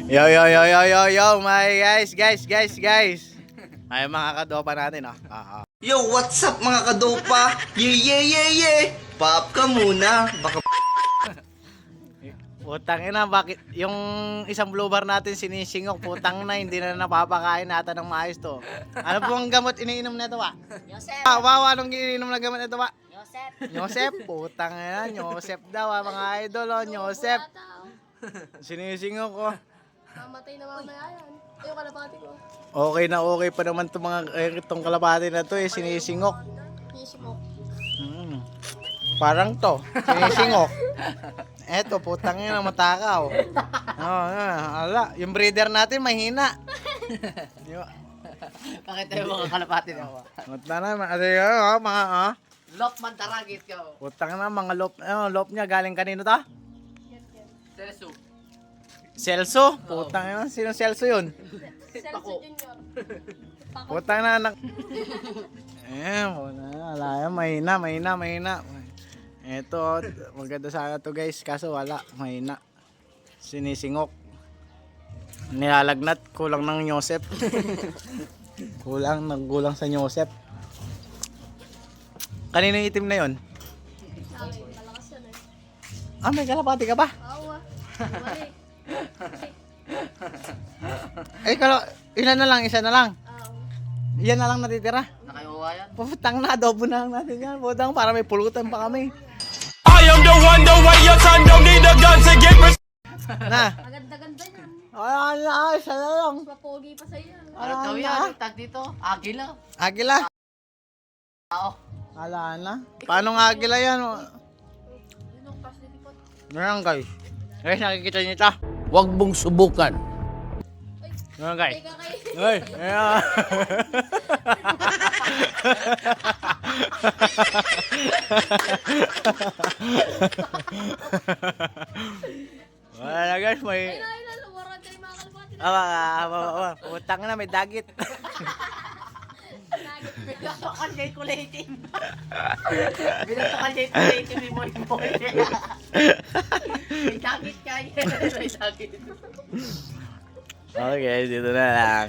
Yo, my guys. Ay, mga kadopa natin, oh. Yo, what's up mga kadopa? Yeah. Pop ka muna. Baka Putang ina, bakit yung isang blue bar natin sinisingok, putang na, hindi na napapakain natin ng maayos to. Ano po ang gamot iniinom na ito, ba? Yosef. Anong iniinom na gamot na ito, ba? Yosef. Yosef, putang ina, Yosef daw, mga idol, oh, Yosef. Sinisingok ko. Mamatay na mamaya yan. Yung kalapati ko. Okay pa naman itong kalapati na to, sinisingok. Nisimo. Parang to, sinisingok. Eto, putang ina, matakaw. Ala, yung breeder natin mahina. Bakit tayo mga kalapati na ako? Putang na, mga Lop man taragit ka. putang na, mga lop niya, galing kanino ta? Tereso. Celso? Putang na, sino Celso yun? Celso Junior. Putang na, wala yan, mahina. Eto, maganda sana to guys, kaso wala, mahina. Sinisingok. Nilalagnat, kulang ng Yosef. Kulang sa Yosef. Kanino yung itim na yon? Sa akin, malakas yan eh. Ah, may kalapati ka ba? Oo ah. Mali. Ilan na lang, isa na lang. Oo. Yan na lang natitira. Nakayuwa yan. Putang na, adobo na lang natin yan. Putang, para may pulutan pa kami. I am the one, the way your son don't need a gun to get Na. Maganda-ganda yan. Isa na lang. Mas mapogi pa sa'yo yan. Ano daw yan? Tag dito? Agila. Agila. Oo. Ala na. Paano nga agila yan? Yun ang pas nilipot. Ngayon guys. Guys, nakikita niyo ito. Huwag mong subukan. Ngayon guys. Teka kayo. Ay, ayan. Wala na guys, may... Ayun, lumaran kayo mga kalapati na. Putang na, may dagit. Binatokan kay kulating. Binatokan kay kulating ni Moy Moy. May sakit kaya. May sakit. Okay, dito na lang.